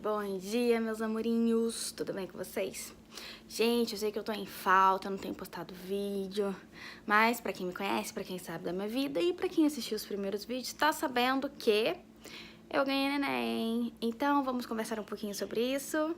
Bom dia, meus amorinhos, tudo bem com vocês? Gente, eu sei que eu tô em falta, não tenho postado vídeo, mas pra quem me conhece, pra quem sabe da minha vida e pra quem assistiu os primeiros vídeos, tá sabendo que eu ganhei neném. Então, vamos conversar um pouquinho sobre isso.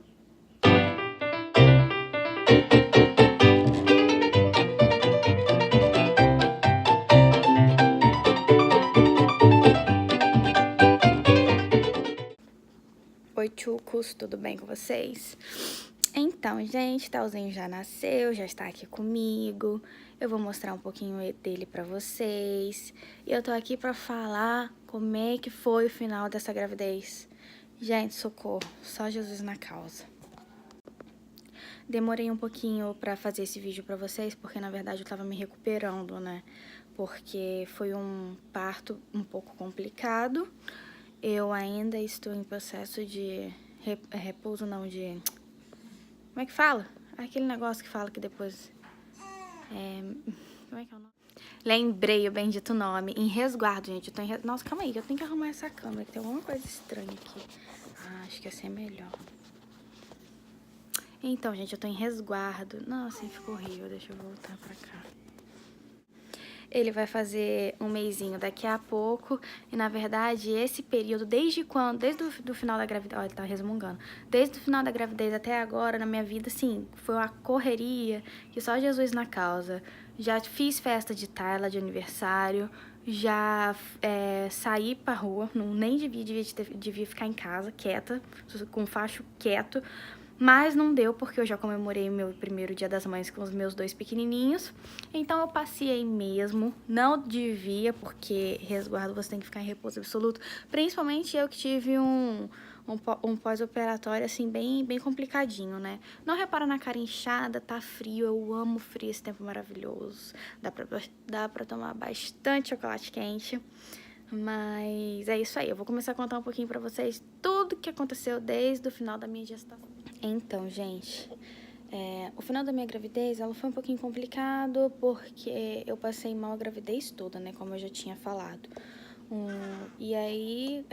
Oi, tchucos, tudo bem com vocês? Então, gente, Talzinho já nasceu, já está aqui comigo. Eu vou mostrar um pouquinho dele pra vocês. E eu tô aqui pra falar como é que foi o final dessa gravidez. Gente, socorro, só Jesus na causa. Demorei um pouquinho pra fazer esse vídeo pra vocês, porque na verdade eu tava me recuperando, né? Porque foi um parto um pouco complicado. Eu ainda estou em processo de repouso, não, de... Como é que fala? Aquele negócio que fala que depois... Como é que é o nome? Lembrei o bendito nome. Em resguardo, gente. Eu tô em... Nossa, calma aí, eu tenho que arrumar essa câmera, que tem alguma coisa estranha aqui. Ah, acho que assim é melhor. Então, gente, eu tô em resguardo. Nossa, ficou horrível. Deixa eu voltar pra cá. Ele vai fazer um mesinho daqui a pouco. E, na verdade, esse período, desde quando? Desde o final da gravidez... Olha, ele tá resmungando. Desde o final da gravidez até agora, na minha vida, assim, foi uma correria que só Jesus na causa. Já fiz festa de tala, de aniversário. Já saí pra rua. Nem devia ficar em casa, quieta, com facho quieto. Mas não deu, porque eu já comemorei o meu primeiro dia das mães com os meus dois pequenininhos. Então eu passei mesmo. Não devia, porque resguardo você tem que ficar em repouso absoluto. Principalmente eu que tive um pós-operatório, assim, bem complicadinho, né? Não repara na cara inchada, tá frio. Eu amo frio, esse tempo maravilhoso. Dá pra tomar bastante chocolate quente. Mas é isso aí, eu vou começar a contar um pouquinho pra vocês tudo que aconteceu desde o final da minha gestação. Então, gente, o final da minha gravidez, ela foi um pouquinho complicado porque eu passei mal a gravidez toda, né, como eu já tinha falado. E aí,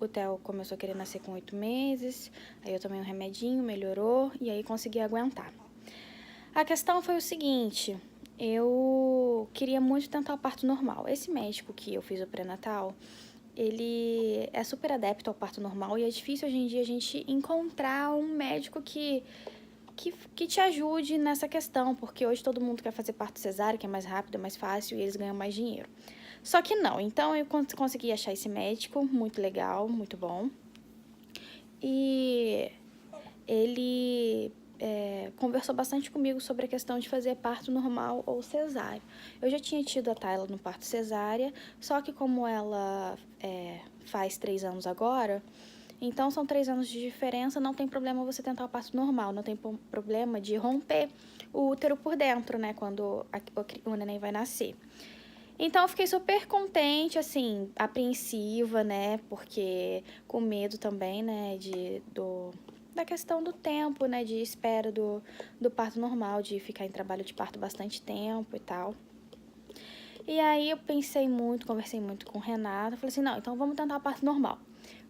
o Theo começou a querer nascer com 8 meses, aí eu tomei um remedinho, melhorou, e aí consegui aguentar. A questão foi o seguinte... Eu queria muito tentar o parto normal. Esse médico que eu fiz o pré-natal, ele é super adepto ao parto normal e é difícil hoje em dia a gente encontrar um médico que te ajude nessa questão, porque hoje todo mundo quer fazer parto cesáreo, que é mais rápido, é mais fácil e eles ganham mais dinheiro. Só que não, então eu consegui achar esse médico, muito legal, muito bom. E ele... conversou bastante comigo sobre a questão de fazer parto normal ou cesárea. Eu já tinha tido a Tayla no parto cesárea, só que como ela faz 3 anos agora, então são 3 anos de diferença, não tem problema você tentar o parto normal, não tem problema de romper o útero por dentro, né, quando o neném vai nascer. Então, eu fiquei super contente, assim, apreensiva, né, porque com medo também, né, da questão do tempo, né, de espera do parto normal, de ficar em trabalho de parto bastante tempo e tal. E aí eu pensei muito, conversei muito com o Renato, falei assim, não, então vamos tentar o parto normal.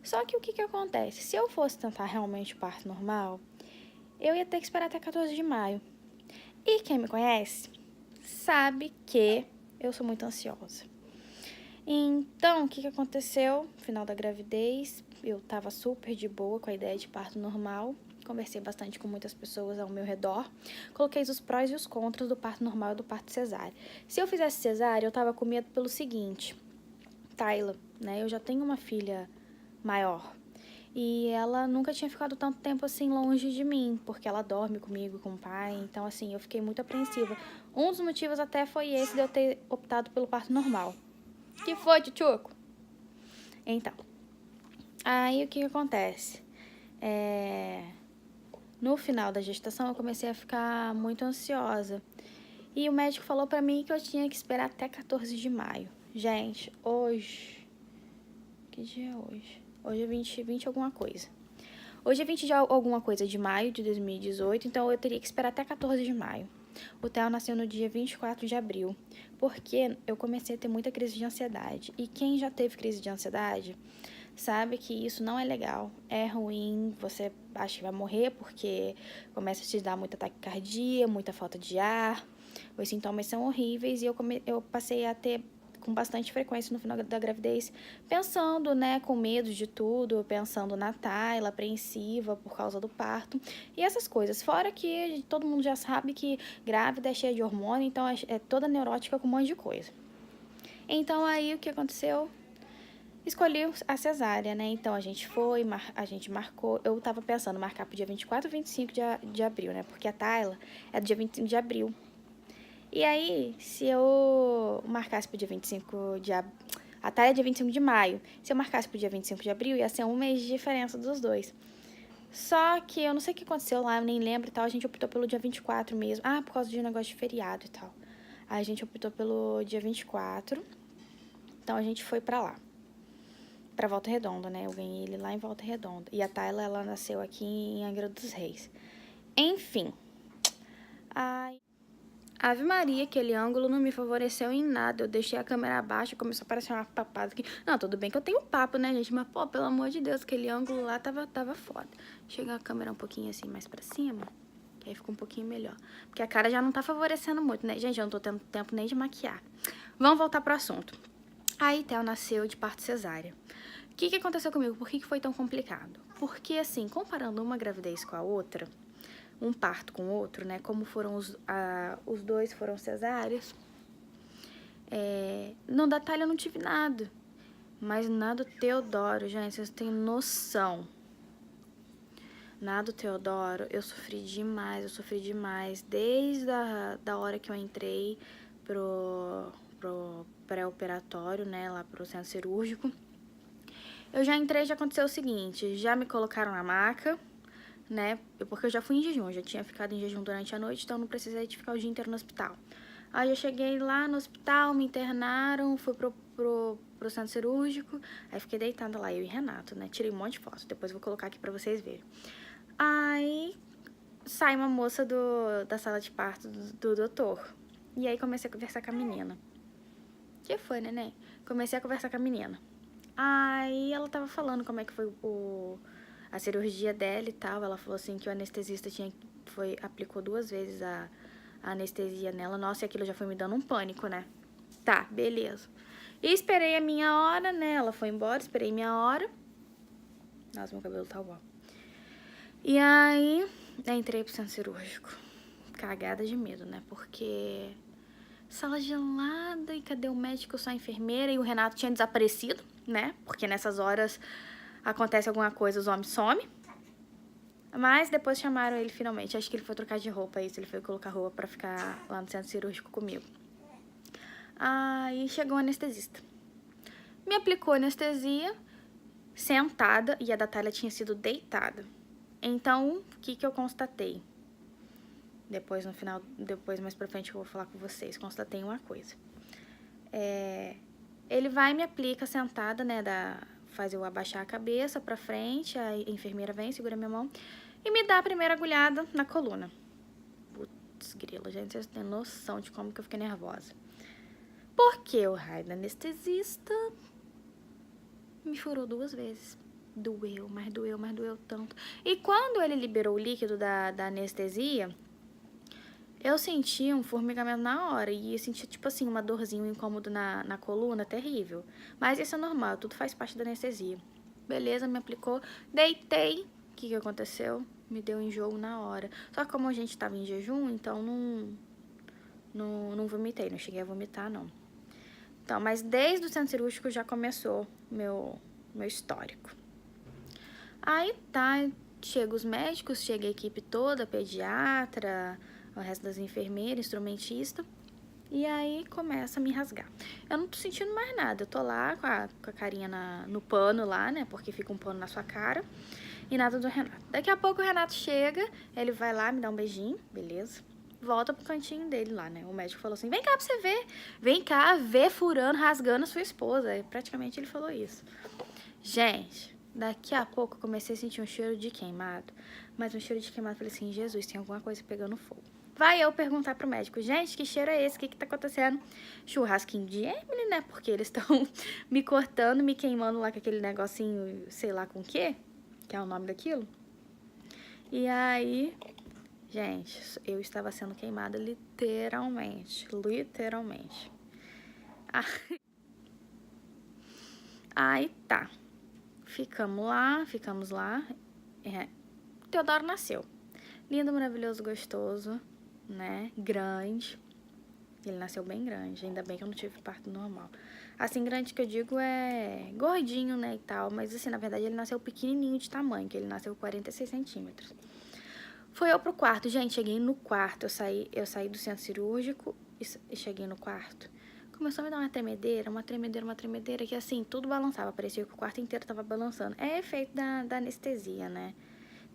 Só que o que acontece? Se eu fosse tentar realmente o parto normal, eu ia ter que esperar até 14 de maio. E quem me conhece sabe que eu sou muito ansiosa. Então, o que aconteceu? No final da gravidez, eu tava super de boa com a ideia de parto normal. Conversei bastante com muitas pessoas ao meu redor. Coloquei os prós e os contras do parto normal e do parto cesárea. Se eu fizesse cesárea, eu tava com medo pelo seguinte. Tayla, né? Eu já tenho uma filha maior. E ela nunca tinha ficado tanto tempo assim longe de mim, porque ela dorme comigo, com o pai. Então, assim, eu fiquei muito apreensiva. Um dos motivos até foi esse de eu ter optado pelo parto normal. Que foi, tchutchuco? Então, aí o que acontece? No final da gestação, eu comecei a ficar muito ansiosa. E o médico falou pra mim que eu tinha que esperar até 14 de maio. Gente, hoje... Que dia é hoje? Hoje é 20 alguma coisa. Hoje é 20 de alguma coisa de maio de 2018, então eu teria que esperar até 14 de maio. O Theo nasceu no dia 24 de abril, porque eu comecei a ter muita crise de ansiedade. E quem já teve crise de ansiedade sabe que isso não é legal, é ruim, você acha que vai morrer porque começa a te dar muita taquicardia, muita falta de ar, os sintomas são horríveis e eu passei a ter com bastante frequência no final da gravidez, pensando, né, com medo de tudo, pensando na Tayla, apreensiva por causa do parto e essas coisas. Fora que todo mundo já sabe que grávida é cheia de hormônio, então é toda neurótica com um monte de coisa. Então aí o que aconteceu? Escolhi a cesárea, né? Então a gente foi, a gente marcou. Eu tava pensando marcar pro dia 24 ou 25 de abril, né? Porque a Tayla é do dia 25 de abril. E aí, se eu marcasse pro dia 25 de abril. A Tayla é dia 25 de maio. Se eu marcasse pro dia 25 de abril, ia ser um mês de diferença dos dois. Só que eu não sei o que aconteceu lá, eu nem lembro e tal. A gente optou pelo dia 24 mesmo. Ah, por causa de um negócio de feriado e tal. Aí a gente optou pelo dia 24. Então a gente foi pra lá. Pra Volta Redonda, né? Eu ganhei ele lá em Volta Redonda. E a Tayla, ela nasceu aqui em Angra dos Reis. Enfim. Ai. Ave Maria, aquele ângulo não me favoreceu em nada. Eu deixei a câmera abaixo e começou a aparecer uma papada aqui. Não, tudo bem que eu tenho papo, né, gente? Mas, pô, pelo amor de Deus, aquele ângulo lá tava foda. Chega a câmera um pouquinho assim mais pra cima, que aí fica um pouquinho melhor. Porque a cara já não tá favorecendo muito, né? Gente, eu não tô tendo tempo nem de maquiar. Vamos voltar pro assunto. Aí, Theo nasceu de parto cesárea. O que aconteceu comigo? Por que foi tão complicado? Porque, assim, comparando uma gravidez com a outra, um parto com o outro, né? Como foram os dois foram cesáreos. No da Tayla eu não tive nada. Mas na do Teodoro, gente, vocês têm noção. Na do Teodoro, eu sofri demais. Desde da hora que eu entrei pro pré-operatório, né? Lá pro centro cirúrgico. Eu já entrei e já aconteceu o seguinte, já me colocaram na maca, né, porque eu já fui em jejum, já tinha ficado em jejum durante a noite, então não precisei de ficar o dia inteiro no hospital. Aí eu cheguei lá no hospital, me internaram, fui pro centro cirúrgico, aí fiquei deitada lá, eu e Renato, né, tirei um monte de foto, depois vou colocar aqui pra vocês verem. Aí sai uma moça da sala de parto do doutor, e aí comecei a conversar com a menina. Que foi, neném? Comecei a conversar com a menina. Aí ela tava falando como é que foi a cirurgia dela e tal. Ela falou assim que o anestesista aplicou 2 vezes a anestesia nela. Nossa, e aquilo já foi me dando um pânico, né? Tá, beleza. E esperei a minha hora, né? Ela foi embora, esperei minha hora. Nossa, meu cabelo tá igual. E aí, entrei pro centro cirúrgico. Cagada de medo, né? Porque sala gelada e cadê o médico, só a enfermeira, e o Renato tinha desaparecido, né? Porque nessas horas acontece alguma coisa, os homens somem. Mas depois chamaram ele finalmente, acho que ele foi trocar de roupa, isso, ele foi colocar roupa pra ficar lá no centro cirúrgico comigo. Aí chegou o anestesista. Me aplicou anestesia, sentada, e a da Tayla tinha sido deitada. Então, o que eu constatei? Depois, no final, mais pra frente, eu vou falar com vocês. Constatei uma coisa. Ele vai e me aplica sentada, né? Faz eu abaixar a cabeça pra frente. A enfermeira vem, segura minha mão. E me dá a primeira agulhada na coluna. Putz, grila, gente. Vocês têm noção de como que eu fiquei nervosa. Porque o raio do anestesista me furou 2 vezes. Doeu, mas doeu tanto. E quando ele liberou o líquido da anestesia, eu senti um formigamento na hora e eu senti, tipo assim, uma dorzinha, um incômodo na coluna, terrível. Mas isso é normal, tudo faz parte da anestesia. Beleza, me aplicou, deitei. O que aconteceu? Me deu enjoo na hora. Só que como a gente tava em jejum, então não vomitei, não cheguei a vomitar, não. Então, mas desde o centro cirúrgico já começou meu histórico. Aí tá, chega os médicos, chega a equipe toda, pediatra, o resto das enfermeiras, instrumentista, e aí começa a me rasgar. Eu não tô sentindo mais nada, eu tô lá com a carinha no pano lá, né, porque fica um pano na sua cara, e nada do Renato. Daqui a pouco o Renato chega, ele vai lá, me dá um beijinho, beleza, volta pro cantinho dele lá, né, o médico falou assim, vem cá pra você ver, vem cá ver furando, rasgando a sua esposa, e praticamente ele falou isso. Gente, daqui a pouco eu comecei a sentir um cheiro de queimado, mas um cheiro de queimado, eu falei assim, Jesus, tem alguma coisa pegando fogo. Vai eu perguntar pro médico, gente, que cheiro é esse? O que tá acontecendo? Churrasquinho de Emily, né? Porque eles estão me cortando, me queimando lá com aquele negocinho, sei lá com o quê, que é o nome daquilo. E aí, gente, eu estava sendo queimada literalmente, literalmente. Aí tá, ficamos lá. Teodoro nasceu. Lindo, maravilhoso, gostoso, né? Grande. Ele nasceu bem grande, ainda bem que eu não tive parto normal. Assim, grande que eu digo é gordinho, né, e tal. Mas assim, na verdade, ele nasceu pequenininho de tamanho, que ele nasceu 46 centímetros. Foi eu pro quarto. Gente, cheguei no quarto. Eu saí do centro cirúrgico e cheguei no quarto. Começou a me dar uma tremedeira, que assim, tudo balançava. Parecia que o quarto inteiro tava balançando. É efeito da anestesia, né?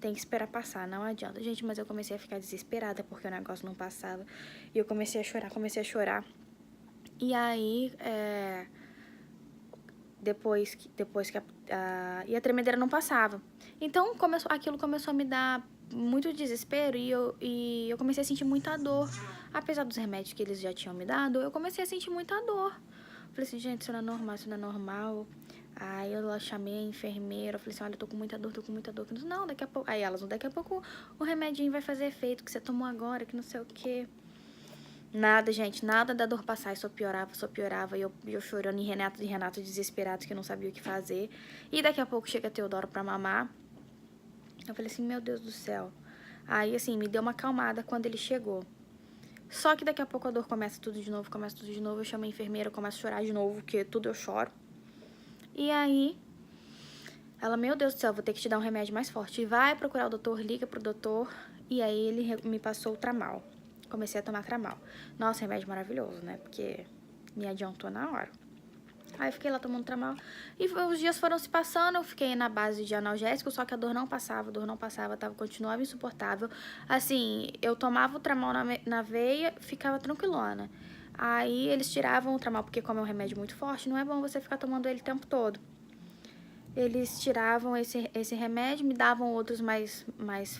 Tem que esperar passar, não adianta. Gente, mas eu comecei a ficar desesperada porque o negócio não passava. E eu comecei a chorar. E aí, depois que e a tremedeira não passava. Então, aquilo começou a me dar muito desespero e eu comecei a sentir muita dor. Apesar dos remédios que eles já tinham me dado, eu comecei a sentir muita dor. Falei assim, gente, isso não é normal, isso não é normal. Aí eu chamei a enfermeira, eu falei assim, olha, eu tô com muita dor. Não, daqui a pouco... Aí elas, daqui a pouco o remedinho vai fazer efeito, que você tomou agora, que não sei o quê. Nada, gente, nada da dor passar, só piorava. E eu chorando e Renato desesperado, que não sabia o que fazer. E daqui a pouco chega Teodoro pra mamar. Eu falei assim, meu Deus do céu. Aí, assim, me deu uma acalmada quando ele chegou. Só que daqui a pouco a dor começa tudo de novo. Eu chamo a enfermeira, eu começo a chorar de novo, porque tudo eu choro. E aí, ela, meu Deus do céu, vou ter que te dar um remédio mais forte. Vai procurar o doutor, liga pro doutor. E aí ele me passou o Tramal. Comecei a tomar Tramal. Nossa, remédio maravilhoso, né? Porque me adiantou na hora. Aí eu fiquei lá tomando Tramal. E os dias foram se passando, eu fiquei na base de analgésico, só que a dor não passava, continuava insuportável. Assim, eu tomava o Tramal na veia, ficava tranquilona. Aí eles tiravam o Tramal, porque como é um remédio muito forte, não é bom você ficar tomando ele o tempo todo. Eles tiravam esse remédio, me davam outros mais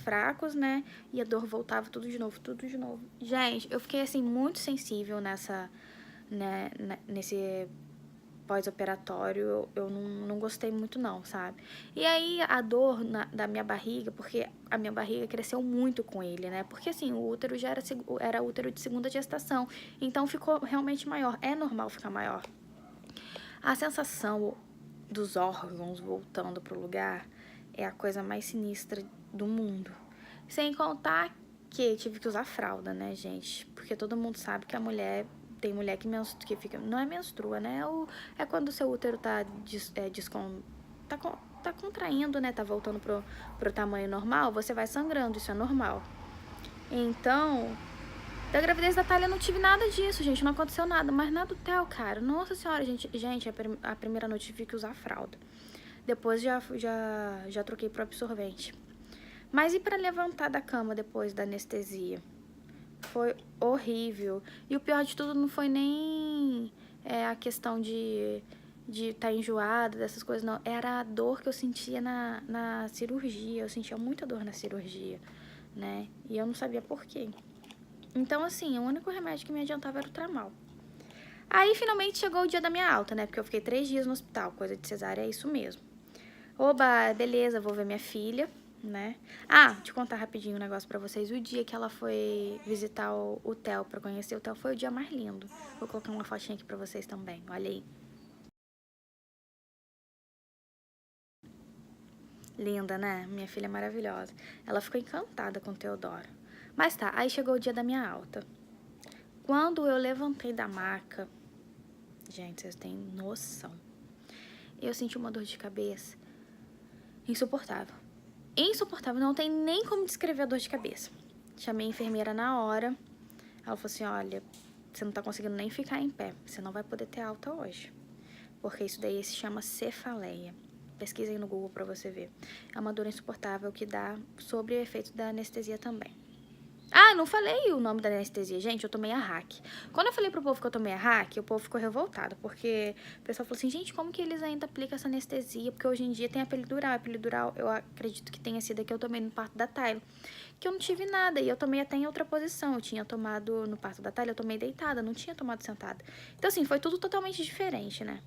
fracos, né? E a dor voltava tudo de novo. Gente, eu fiquei, assim, muito sensível nesse pós-operatório. Eu não gostei muito não, sabe? E aí a dor da minha barriga, porque a minha barriga cresceu muito com ele, né? Porque assim, o útero já era útero de segunda gestação, então ficou realmente maior. É normal ficar maior. A sensação dos órgãos voltando pro lugar é a coisa mais sinistra do mundo. Sem contar que tive que usar fralda, né, gente? Porque todo mundo sabe que a mulher... Tem mulher que fica... Não é menstrua, né? É quando o seu útero tá contraindo, né? Tá voltando pro tamanho normal. Você vai sangrando, isso é normal. Então... Da gravidez da Thalia eu não tive nada disso, gente. Não aconteceu nada. Mas na do Theo, cara... Nossa senhora, gente. Gente, a primeira noite tive que usar fralda. Depois já troquei pro absorvente. Mas e pra levantar da cama depois da anestesia? Foi horrível. E o pior de tudo não foi nem a questão de estar enjoada, dessas coisas, não. Era a dor que eu sentia na cirurgia. Eu sentia muita dor na cirurgia, né? E eu não sabia por quê. Então, assim, o único remédio que me adiantava era o Tramal. Aí, finalmente, chegou o dia da minha alta, né? Porque eu fiquei 3 dias no hospital. Coisa de cesárea, é isso mesmo. Oba, beleza, vou ver minha filha, né? Ah, te contar rapidinho um negócio pra vocês. O dia que ela foi visitar o Theo, pra conhecer o Theo, foi o dia mais lindo. Vou colocar uma fotinha aqui pra vocês também, olha aí. Linda, né? Minha filha é maravilhosa. Ela ficou encantada com o Teodoro. Mas tá, aí chegou o dia da minha alta. Quando eu levantei da maca, gente, vocês têm noção. Eu senti uma dor de cabeça insuportável. Insuportável, não tem nem como descrever a dor de cabeça. Chamei a enfermeira na hora. Ela falou assim, olha, você não tá conseguindo nem ficar em pé. Você não vai poder ter alta hoje. Porque isso daí se chama cefaleia. Pesquisa aí no Google pra você ver. É uma dor insuportável que dá sobre o efeito da anestesia também. Ah, não falei o nome da anestesia. Gente, eu tomei a hack. Quando eu falei pro povo que eu tomei a hack, o povo ficou revoltado. Porque o pessoal falou assim, gente, como que eles ainda aplicam essa anestesia? Porque hoje em dia tem a epidural. A epidural, eu acredito que tenha sido a que eu tomei no parto da Tyler. Que eu não tive nada. E eu tomei até em outra posição. Eu tinha tomado no parto da Tyler, eu tomei deitada. Não tinha tomado sentada. Então, assim, foi tudo totalmente diferente, né?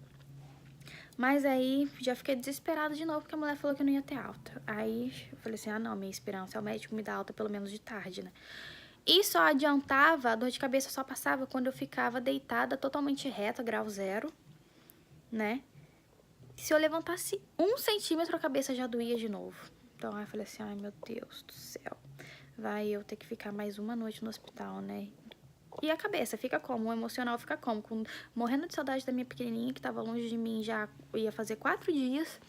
Mas aí, já fiquei desesperada de novo, porque a mulher falou que eu não ia ter alta. Aí, eu falei assim, ah, não, minha esperança é o médico me dar alta pelo menos de tarde, né? E só adiantava, a dor de cabeça só passava quando eu ficava deitada totalmente reta, grau zero, né? Se eu levantasse 1 centímetro, a cabeça já doía de novo. Então, aí eu falei assim, ai, meu Deus do céu. Vai eu ter que ficar mais uma noite no hospital, né? E a cabeça fica como? O emocional fica como? Morrendo de saudade da minha pequenininha, que tava longe de mim já ia fazer 4 dias.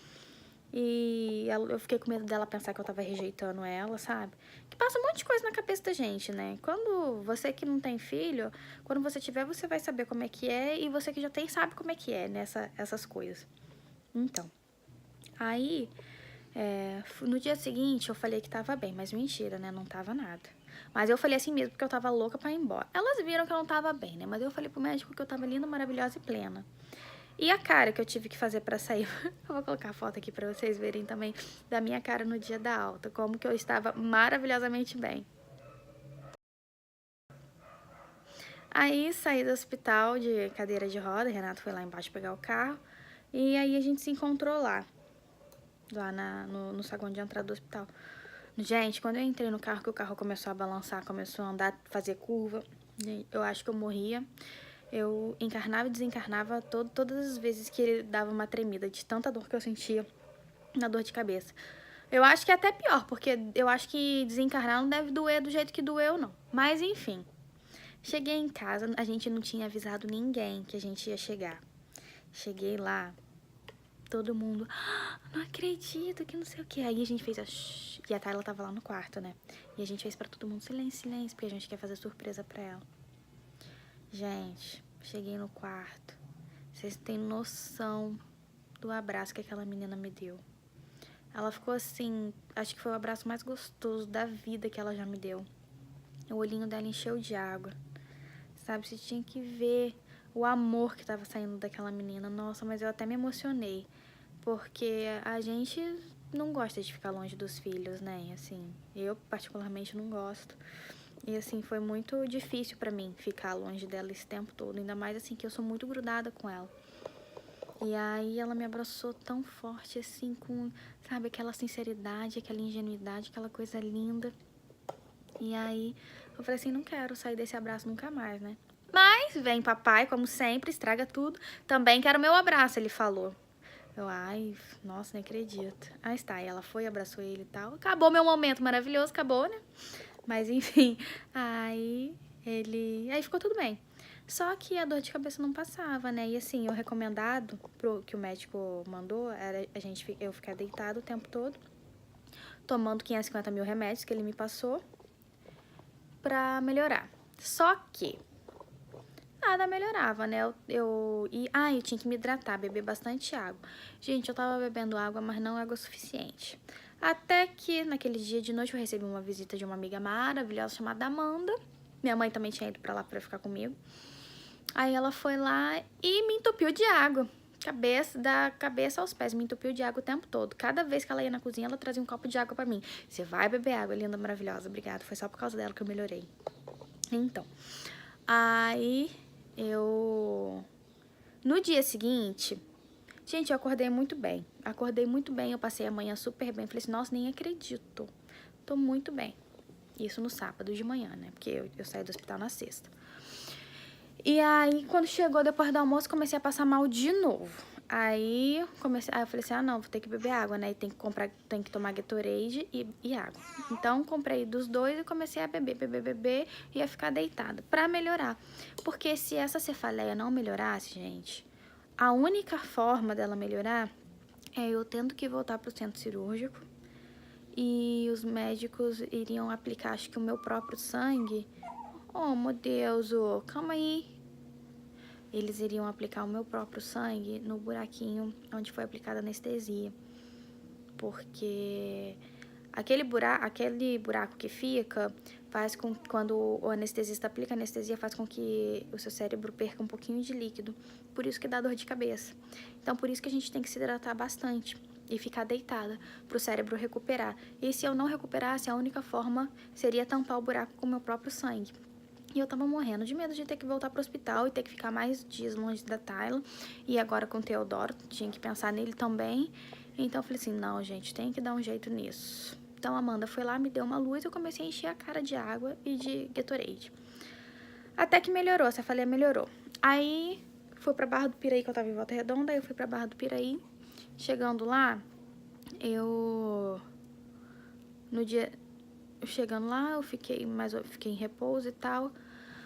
E eu fiquei com medo dela pensar que eu tava rejeitando ela, sabe? Que passa um monte de coisa na cabeça da gente, né? Quando você que não tem filho, quando você tiver, você vai saber como é que é. E você que já tem, sabe como é que é, né? Essas coisas. Então, aí, no dia seguinte, eu falei que tava bem. Mas mentira, né? Não tava nada. Mas eu falei assim mesmo, porque eu tava louca pra ir embora. Elas viram que eu não tava bem, né? Mas eu falei pro médico que eu tava linda, maravilhosa e plena. E a cara que eu tive que fazer pra sair, eu vou colocar a foto aqui pra vocês verem também da minha cara no dia da alta, como que eu estava maravilhosamente bem. Aí saí do hospital de cadeira de roda, Renato foi lá embaixo pegar o carro, e aí a gente se encontrou lá no saguão de entrada do hospital. Gente, quando eu entrei no carro, que o carro começou a balançar, começou a andar, fazer curva, eu acho que eu morria. Eu encarnava e desencarnava todas as vezes que ele dava uma tremida, de tanta dor que eu sentia na dor de cabeça. Eu acho que é até pior, porque eu acho que desencarnar não deve doer do jeito que doeu, não. Mas, enfim. Cheguei em casa, a gente não tinha avisado ninguém que a gente ia chegar. Cheguei lá, todo mundo, ah, não acredito, que não sei o que. Aí a gente fez a shh, e a Tayla tava lá no quarto, né? E a gente fez pra todo mundo silêncio, silêncio, porque a gente quer fazer surpresa pra ela. Gente, cheguei no quarto. Vocês têm noção do abraço que aquela menina me deu. Ela ficou assim, acho que foi o abraço mais gostoso da vida que ela já me deu. O olhinho dela encheu de água, sabe? Você tinha que ver o amor que tava saindo daquela menina. Nossa, mas eu até me emocionei, porque a gente não gosta de ficar longe dos filhos, né? Assim, eu particularmente não gosto. E assim, foi muito difícil pra mim ficar longe dela esse tempo todo, ainda mais assim que eu sou muito grudada com ela. E aí ela me abraçou tão forte, assim, com, sabe, aquela sinceridade, aquela ingenuidade, aquela coisa linda. E aí eu falei assim, não quero sair desse abraço nunca mais, né? Mas vem papai, como sempre, estraga tudo. Também quero meu abraço, ele falou. Eu, ai, nossa, nem acredito. Aí está, ela foi, abraçou ele e tal. Acabou meu momento maravilhoso, acabou, né? Mas enfim, aí ficou tudo bem. Só que a dor de cabeça não passava, né? E assim, o recomendado que o médico mandou era eu ficar deitado o tempo todo, tomando 550 mil remédios que ele me passou pra melhorar. Só que nada melhorava, né? Eu tinha que me hidratar, beber bastante água. Gente, eu tava bebendo água, mas não água suficiente. Até que naquele dia de noite eu recebi uma visita de uma amiga maravilhosa chamada Amanda. Minha mãe também tinha ido pra lá pra ficar comigo. Aí ela foi lá e me entupiu de água. Da cabeça aos pés, me entupiu de água o tempo todo. Cada vez que ela ia na cozinha, ela trazia um copo de água pra mim. Você vai beber água, linda, maravilhosa. Obrigada, foi só por causa dela que eu melhorei. Então, aí no dia seguinte, gente, eu acordei muito bem. Eu passei a manhã super bem. Falei assim, nossa, nem acredito. Tô muito bem. Isso no sábado de manhã, né? Porque eu saí do hospital na sexta. E aí, quando chegou depois do almoço, comecei a passar mal de novo. Aí eu falei assim, ah não, vou ter que beber água, né? E tem que tomar Gatorade e água. Então, comprei dos dois e comecei a beber e a ficar deitada pra melhorar. Porque se essa cefaleia não melhorasse, gente, a única forma dela melhorar é eu tendo que voltar pro centro cirúrgico e os médicos iriam aplicar, acho que o meu próprio sangue. Oh, meu Deus, calma aí. Eles iriam aplicar o meu próprio sangue no buraquinho onde foi aplicada a anestesia. Porque Aquele buraco que fica faz com que quando o anestesista aplica a anestesia, faz com que o seu cérebro perca um pouquinho de líquido. Por isso que dá dor de cabeça. Então, por isso que a gente tem que se hidratar bastante e ficar deitada para o cérebro recuperar. E se eu não recuperasse, a única forma seria tampar o buraco com o meu próprio sangue. E eu tava morrendo de medo de ter que voltar pro hospital e ter que ficar mais dias longe da Tayla. E agora com o Teodoro, tinha que pensar nele também. Então eu falei assim, não, gente, tem que dar um jeito nisso. Então a Amanda foi lá, me deu uma luz e eu comecei a encher a cara de água e de Gatorade. Até que melhorou, essa falha melhorou. Aí fui pra Barra do Piraí, que eu tava em Volta Redonda, aí eu fui pra Barra do Piraí. Chegando lá, Chegando lá, eu fiquei em repouso e tal.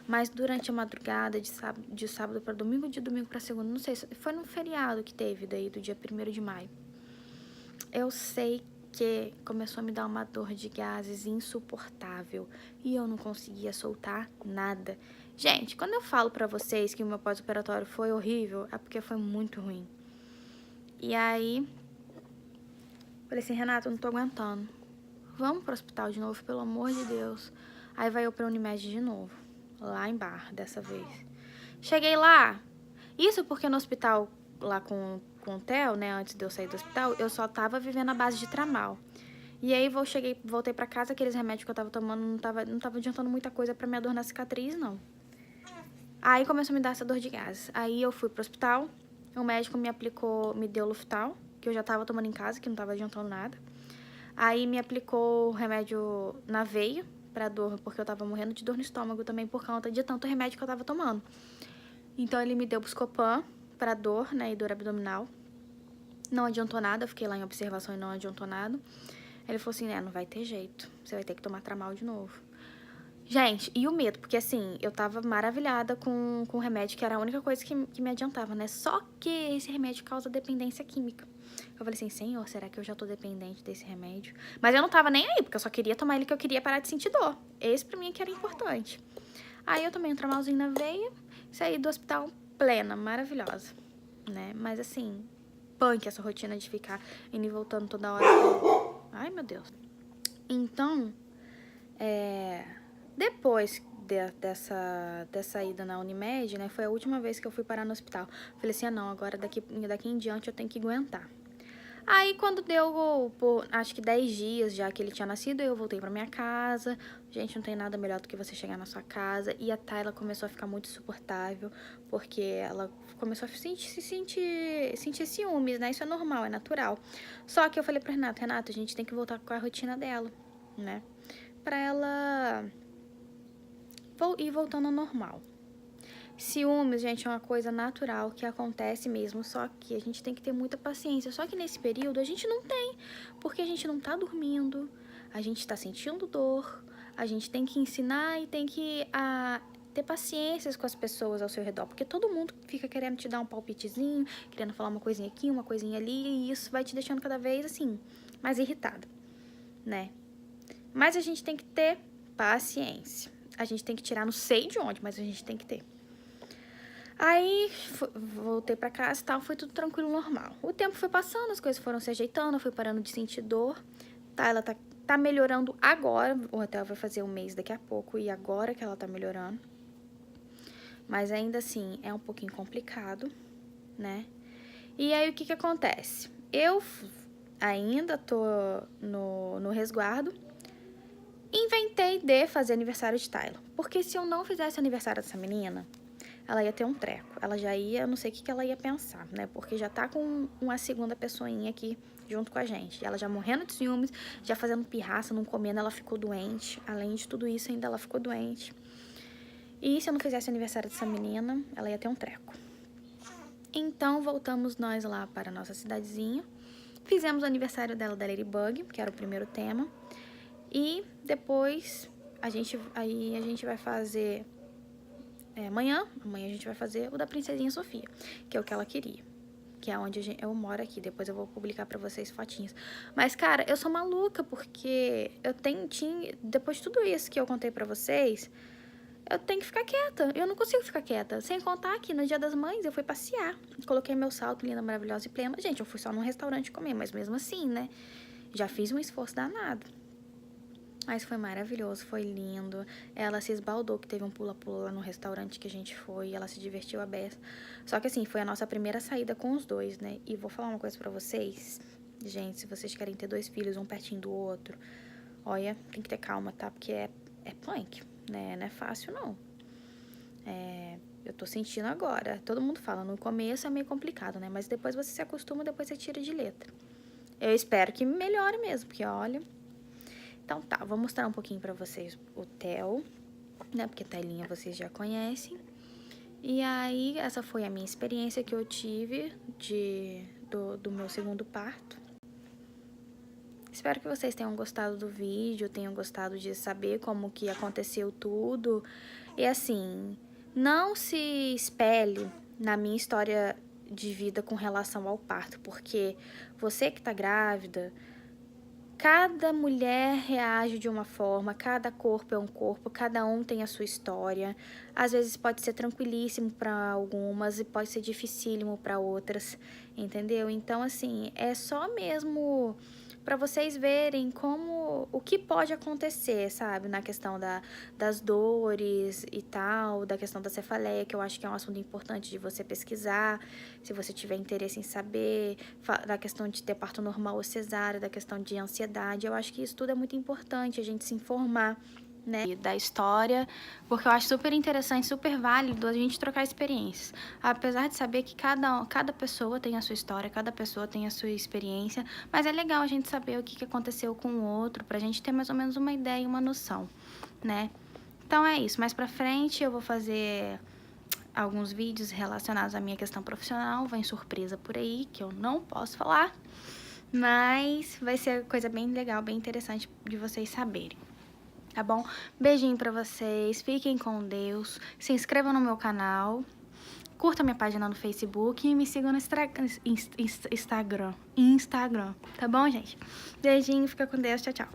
Mas durante a madrugada, de sábado para domingo, de domingo para segunda, não sei, foi no feriado que teve daí, do dia 1º de maio. Eu sei que começou a me dar uma dor de gases insuportável e eu não conseguia soltar nada. Gente, quando eu falo pra vocês que o meu pós-operatório foi horrível, é porque foi muito ruim. E aí, falei assim, Renato, eu não tô aguentando. Vamos pro hospital de novo, pelo amor de Deus. Aí vai eu pra Unimed de novo, lá em Barra, dessa vez. Cheguei lá, isso porque no hospital, lá com o Theo, né, antes de eu sair do hospital, eu só tava vivendo a base de Tramal. E aí voltei pra casa, aqueles remédios que eu tava tomando não tava adiantando muita coisa pra minha dor na cicatriz, não. Aí começou a me dar essa dor de gases. Aí eu fui pro hospital, o médico me deu Luftal, que eu já tava tomando em casa, que não tava adiantando nada. Aí me aplicou o remédio na veia pra dor, porque eu tava morrendo de dor no estômago também por conta de tanto remédio que eu tava tomando. Então ele me deu Buscopan pra dor, né, e dor abdominal. Não adiantou nada, eu fiquei lá em observação e não adiantou nada. Ele falou assim, não vai ter jeito, você vai ter que tomar Tramal de novo. Gente, e o medo, porque assim, eu tava maravilhada com o remédio, que era a única coisa que me adiantava, né? Só que esse remédio causa dependência química. Eu falei assim, senhor, será que eu já tô dependente desse remédio? Mas eu não tava nem aí, porque eu só queria tomar ele que eu queria parar de sentir dor. Esse pra mim é que era importante. Aí eu tomei um Tramalzinho na veia, saí do hospital plena, maravilhosa, né? Mas assim, punk essa rotina de ficar indo e voltando toda hora. Ai, meu Deus. Então, depois dessa ida na Unimed, né, foi a última vez que eu fui parar no hospital. Falei assim, não, agora daqui em diante eu tenho que aguentar. Aí, quando deu, acho que 10 dias já que ele tinha nascido, eu voltei pra minha casa. Gente, não tem nada melhor do que você chegar na sua casa. E a Tayla começou a ficar muito insuportável, porque ela começou a sentir ciúmes, né? Isso é normal, é natural. Só que eu falei pra Renato, a gente tem que voltar com a rotina dela, né? Pra ela ir voltando ao normal. Ciúmes, gente, é uma coisa natural que acontece mesmo, só que a gente tem que ter muita paciência. Só que nesse período a gente não tem, porque a gente não tá dormindo, a gente tá sentindo dor, a gente tem que ensinar e tem que ter paciência com as pessoas ao seu redor, porque todo mundo fica querendo te dar um palpitezinho, querendo falar uma coisinha aqui, uma coisinha ali, e isso vai te deixando cada vez, assim, mais irritada, né? Mas a gente tem que ter paciência. A gente tem que tirar, não sei de onde, mas a gente tem que ter. Aí, voltei pra casa e tal, foi tudo tranquilo, normal. O tempo foi passando, as coisas foram se ajeitando, eu fui parando de sentir dor. Tá, ela tá melhorando agora, o hotel vai fazer um mês daqui a pouco, e agora que ela tá melhorando. Mas ainda assim, é um pouquinho complicado, né? E aí, o que acontece? Eu ainda tô no resguardo, inventei de fazer aniversário de Tayla. Porque se eu não fizesse aniversário dessa menina, ela ia ter um treco. Ela já ia, não sei o que ela ia pensar, né? Porque já tá com uma segunda pessoinha aqui junto com a gente. Ela já morrendo de ciúmes, já fazendo pirraça, não comendo, ela ficou doente. Além de tudo isso, ainda ela ficou doente. E se eu não fizesse aniversário dessa menina, ela ia ter um treco. Então, voltamos nós lá para a nossa cidadezinha. Fizemos o aniversário dela da Ladybug, que era o primeiro tema. E depois, a gente vai fazer... amanhã a gente vai fazer o da Princesinha Sofia, que é o que ela queria. Que é onde eu moro aqui. Depois eu vou publicar pra vocês fotinhas. Mas, cara, eu sou maluca, porque depois de tudo isso que eu contei pra vocês, eu tenho que ficar quieta. Eu não consigo ficar quieta. Sem contar que no Dia das Mães eu fui passear. Coloquei meu salto linda, maravilhosa e plena. Gente, eu fui só num restaurante comer, mas mesmo assim, né? Já fiz um esforço danado. Mas foi maravilhoso, foi lindo. Ela se esbaldou que teve um pula-pula lá no restaurante que a gente foi. Ela se divertiu a beça. Só que assim, foi a nossa primeira saída com os dois, né? E vou falar uma coisa pra vocês. Gente, se vocês querem ter 2 filhos, um pertinho do outro, olha, tem que ter calma, tá? Porque é punk, né? Não é fácil, não. Eu tô sentindo agora. Todo mundo fala, no começo é meio complicado, né? Mas depois você se acostuma, depois você tira de letra. Eu espero que melhore mesmo, porque olha... Então tá, vou mostrar um pouquinho pra vocês o Theo, né? Porque telinha vocês já conhecem. E aí, essa foi a minha experiência que eu tive do meu segundo parto. Espero que vocês tenham gostado do vídeo, tenham gostado de saber como que aconteceu tudo. E assim, não se espelhe na minha história de vida com relação ao parto, porque você que tá grávida... Cada mulher reage de uma forma, cada corpo é um corpo, cada um tem a sua história. Às vezes pode ser tranquilíssimo para algumas e pode ser dificílimo para outras, entendeu? Então, assim, é só mesmo para vocês verem o que pode acontecer, sabe? Na questão das dores e tal, da questão da cefaleia, que eu acho que é um assunto importante de você pesquisar, se você tiver interesse em saber, da questão de ter parto normal ou cesárea, da questão de ansiedade. Eu acho que isso tudo é muito importante, a gente se informar, né, da história, porque eu acho super interessante, super válido a gente trocar experiências. Apesar de saber que cada pessoa tem a sua história, cada pessoa tem a sua experiência, mas é legal a gente saber o que aconteceu com o outro, pra gente ter mais ou menos uma ideia e uma noção, né? Então é isso, mais pra frente eu vou fazer alguns vídeos relacionados à minha questão profissional, vem surpresa por aí, que eu não posso falar, mas vai ser coisa bem legal, bem interessante de vocês saberem. Tá bom? Beijinho pra vocês, fiquem com Deus, se inscrevam no meu canal, curta minha página no Facebook e me sigam no Instagram, tá bom, gente? Beijinho, fica com Deus, tchau, tchau.